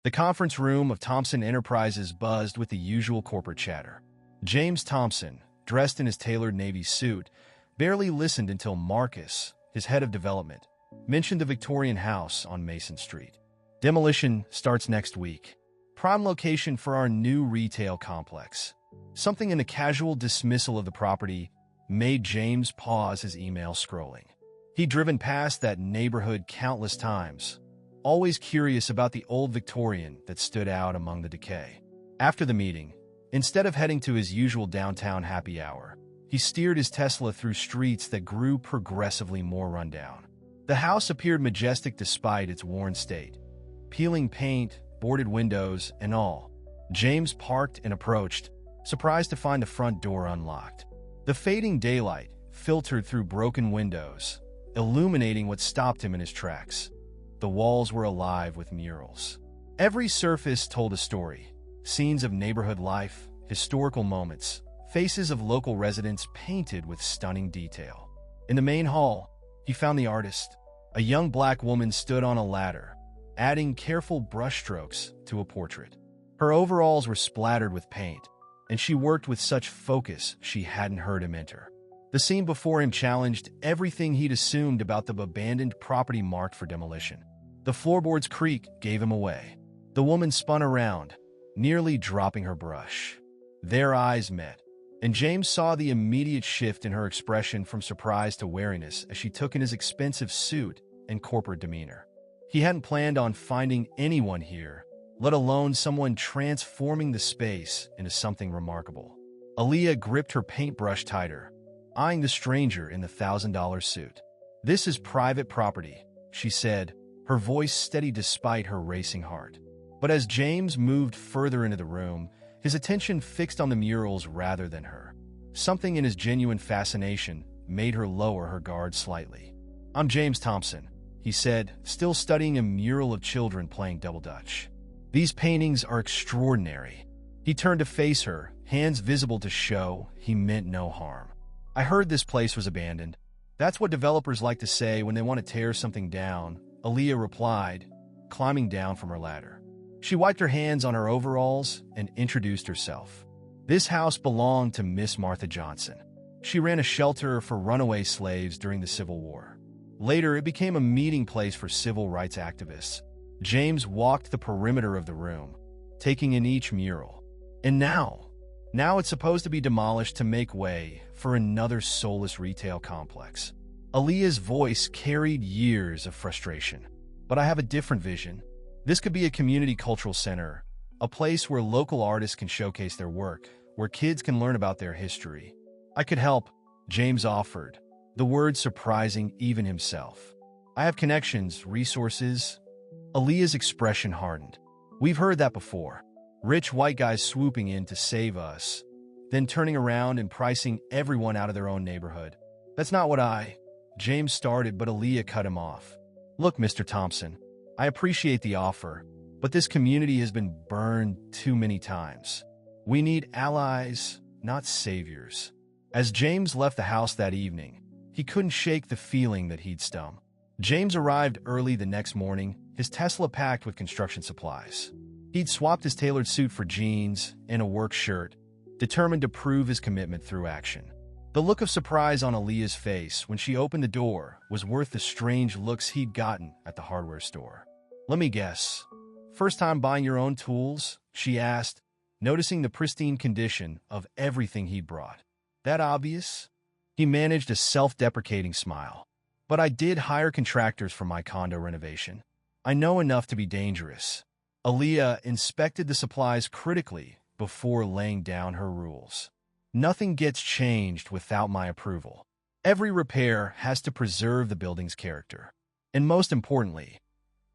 The conference room of Thompson Enterprises buzzed with the usual corporate chatter. James Thompson, dressed in his tailored Navy suit, barely listened until Marcus, his head of development, mentioned the Victorian house on Mason Street. Demolition starts next week. Prime location for our new retail complex. Something in the casual dismissal of the property made James pause his email scrolling. He'd driven past that neighborhood countless times, always curious about the old Victorian that stood out among the decay. After the meeting, instead of heading to his usual downtown happy hour, he steered his Tesla through streets that grew progressively more rundown. The house appeared majestic despite its worn state. Peeling paint, boarded windows, and all. James parked and approached, surprised to find the front door unlocked. The fading daylight filtered through broken windows, illuminating what stopped him in his tracks. The walls were alive with murals. Every surface told a story. Scenes of neighborhood life, historical moments, faces of local residents painted with stunning detail. In the main hall, he found the artist. A young black woman stood on a ladder, adding careful brushstrokes to a portrait. Her overalls were splattered with paint, and she worked with such focus she hadn't heard him enter. The scene before him challenged everything he'd assumed about the abandoned property marked for demolition. The floorboard's creak gave him away. The woman spun around, nearly dropping her brush. Their eyes met, and James saw the immediate shift in her expression from surprise to wariness as she took in his expensive suit and corporate demeanor. He hadn't planned on finding anyone here, let alone someone transforming the space into something remarkable. Aaliyah gripped her paintbrush tighter, eyeing the stranger in the $1,000 suit. "This is private property," she said, her voice steady despite her racing heart. But as James moved further into the room, his attention fixed on the murals rather than her. Something in his genuine fascination made her lower her guard slightly. "I'm James Thompson," he said, still studying a mural of children playing double dutch. "These paintings are extraordinary." He turned to face her, hands visible to show he meant no harm. "I heard this place was abandoned. That's what developers like to say when they want to tear something down," Aaliyah replied, climbing down from her ladder. She wiped her hands on her overalls and introduced herself. "This house belonged to Miss Martha Johnson. She ran a shelter for runaway slaves during the Civil War. Later, it became a meeting place for civil rights activists." James walked the perimeter of the room, taking in each mural. "And now it's supposed to be demolished to make way for another soulless retail complex." Aaliyah's voice carried years of frustration. "But I have a different vision. This could be a community cultural center, a place where local artists can showcase their work, where kids can learn about their history. I could help," James offered, the words surprising even himself. "I have connections, resources." Aaliyah's expression hardened. "We've heard that before. Rich white guys swooping in to save us, then turning around and pricing everyone out of their own neighborhood. That's not what James started, but Aaliyah cut him off. "Look, Mr. Thompson, I appreciate the offer, but this community has been burned too many times. We need allies, not saviors." As James left the house that evening, he couldn't shake the feeling that he'd stumbled. James arrived early the next morning, his Tesla packed with construction supplies. He'd swapped his tailored suit for jeans and a work shirt, determined to prove his commitment through action. The look of surprise on Aaliyah's face when she opened the door was worth the strange looks he'd gotten at the hardware store. "Let me guess. First time buying your own tools?" she asked, noticing the pristine condition of everything he'd brought. "That obvious?" He managed a self-deprecating smile. "But I did hire contractors for my condo renovation. I know enough to be dangerous." Aaliyah inspected the supplies critically before laying down her rules. "Nothing gets changed without my approval. Every repair has to preserve the building's character. And most importantly,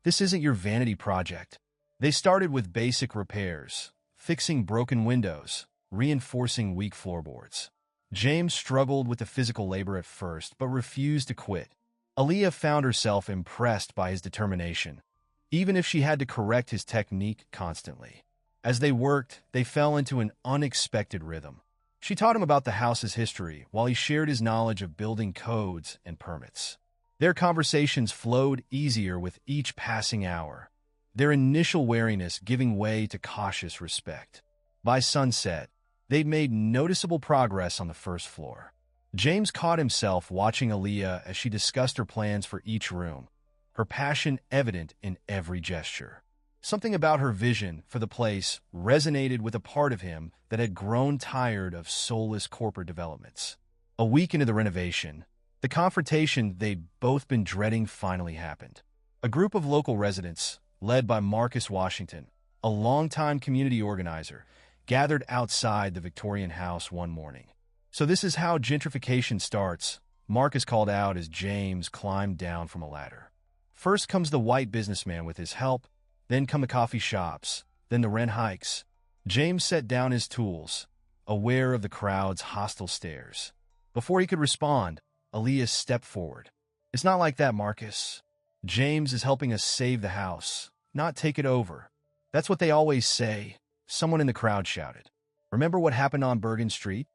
this isn't your vanity project." They started with basic repairs, fixing broken windows, reinforcing weak floorboards. James struggled with the physical labor at first, but refused to quit. Aaliyah found herself impressed by his determination, even if she had to correct his technique constantly. As they worked, they fell into an unexpected rhythm. She taught him about the house's history while he shared his knowledge of building codes and permits. Their conversations flowed easier with each passing hour, their initial wariness giving way to cautious respect. By sunset, they'd made noticeable progress on the first floor. James caught himself watching Aaliyah as she discussed her plans for each room, her passion evident in every gesture. Something about her vision for the place resonated with a part of him that had grown tired of soulless corporate developments. A week into the renovation, the confrontation they'd both been dreading finally happened. A group of local residents, led by Marcus Washington, a longtime community organizer, gathered outside the Victorian house one morning. "So this is how gentrification starts," Marcus called out as James climbed down from a ladder. "First comes the white businessman with his help, then come the coffee shops, then the rent hikes." James set down his tools, aware of the crowd's hostile stares. Before he could respond, Aaliyah stepped forward. "It's not like that, Marcus. James is helping us save the house, not take it over. That's what they always say," someone in the crowd shouted. "Remember what happened on Bergen Street?"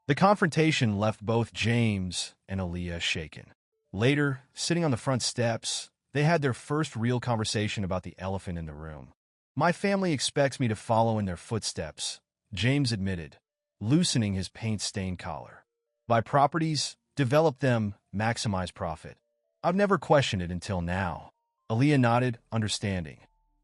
The confrontation left both James and Aaliyah shaken. Later, sitting on the front steps, they had their first real conversation about the elephant in the room. "My family expects me to follow in their footsteps," James admitted, loosening his paint-stained collar. "Buy properties, develop them, maximize profit. I've never questioned it until now." Aaliyah nodded, understanding.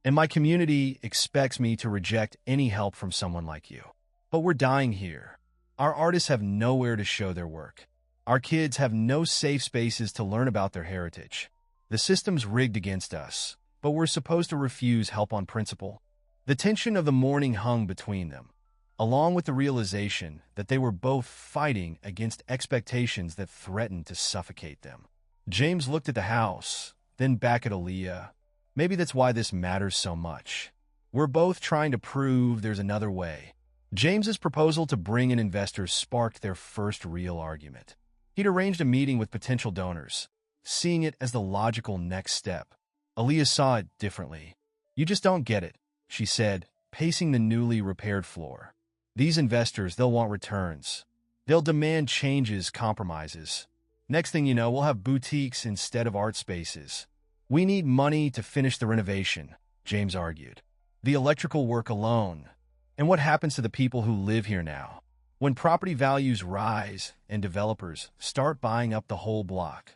"And my community expects me to reject any help from someone like you. But we're dying here. Our artists have nowhere to show their work. Our kids have no safe spaces to learn about their heritage. The system's rigged against us, but we're supposed to refuse help on principle." The tension of the morning hung between them, along with the realization that they were both fighting against expectations that threatened to suffocate them. James looked at the house, then back at Aaliyah. "Maybe that's why this matters so much. We're both trying to prove there's another way." James's proposal to bring in investors sparked their first real argument. He'd arranged a meeting with potential donors, seeing it as the logical next step. Aaliyah saw it differently. "You just don't get it," she said, pacing the newly repaired floor. "These investors, they'll want returns. They'll demand changes, compromises. Next thing you know, we'll have boutiques instead of art spaces. We need money to finish the renovation," James argued. "The electrical work alone. And what happens to the people who live here now? When property values rise and developers start buying up the whole block."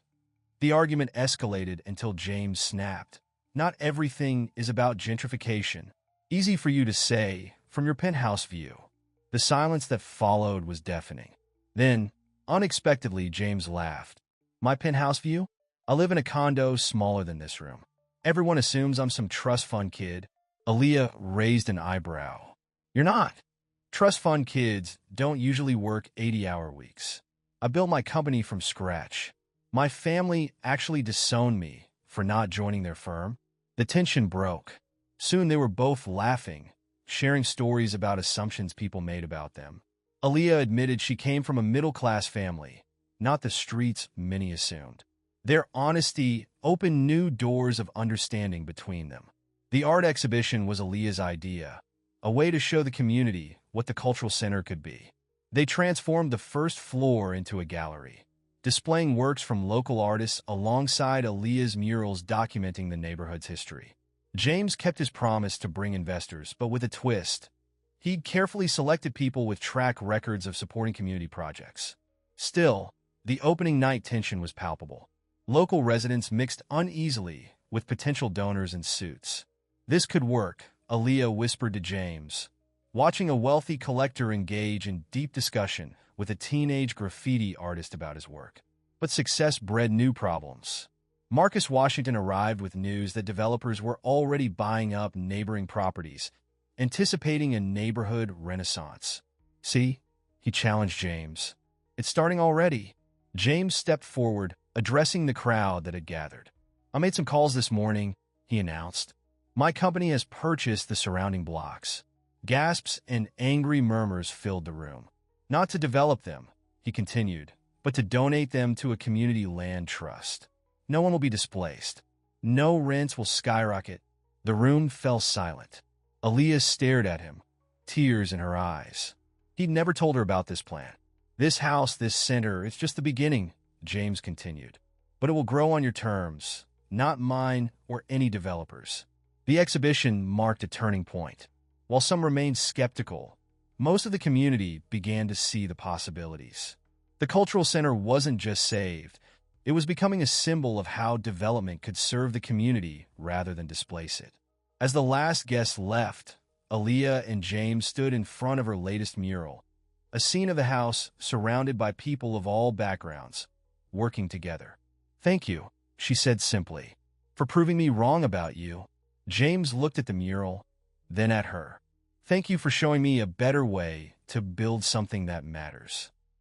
The argument escalated until James snapped. "Not everything is about gentrification. Easy for you to say from your penthouse view." The silence that followed was deafening. Then, unexpectedly, James laughed. "My penthouse view? I live in a condo smaller than this room. Everyone assumes I'm some trust fund kid." Aaliyah raised an eyebrow. "You're not. Trust fund kids don't usually work 80-hour weeks. I built my company from scratch. My family actually disowned me for not joining their firm." The tension broke. Soon they were both laughing, sharing stories about assumptions people made about them. Aaliyah admitted she came from a middle-class family, not the streets many assumed. Their honesty opened new doors of understanding between them. The art exhibition was Aaliyah's idea, a way to show the community what the cultural center could be. They transformed the first floor into a gallery, displaying works from local artists alongside Aaliyah's murals documenting the neighborhood's history. James kept his promise to bring investors, but with a twist. He'd carefully selected people with track records of supporting community projects. Still, the opening night tension was palpable. Local residents mixed uneasily with potential donors in suits. "This could work," Aaliyah whispered to James, watching a wealthy collector engage in deep discussion with a teenage graffiti artist about his work. But success bred new problems. Marcus Washington arrived with news that developers were already buying up neighboring properties, anticipating a neighborhood renaissance. "See?" he challenged James. "It's starting already." James stepped forward, addressing the crowd that had gathered. "I made some calls this morning," he announced. "My company has purchased the surrounding blocks." Gasps and angry murmurs filled the room. "Not to develop them," he continued, "but to donate them to a community land trust. No one will be displaced. No rents will skyrocket." The room fell silent. Aaliyah stared at him, tears in her eyes. He'd never told her about this plan. "This house, this center, it's just the beginning," James continued. "But it will grow on your terms, not mine or any developers." The exhibition marked a turning point. While some remained skeptical, most of the community began to see the possibilities. The cultural center wasn't just saved, it was becoming a symbol of how development could serve the community rather than displace it. As the last guest left, Aaliyah and James stood in front of her latest mural, a scene of the house surrounded by people of all backgrounds, working together. "Thank you," she said simply, "for proving me wrong about you." James looked at the mural, then at her. "Thank you for showing me a better way to build something that matters."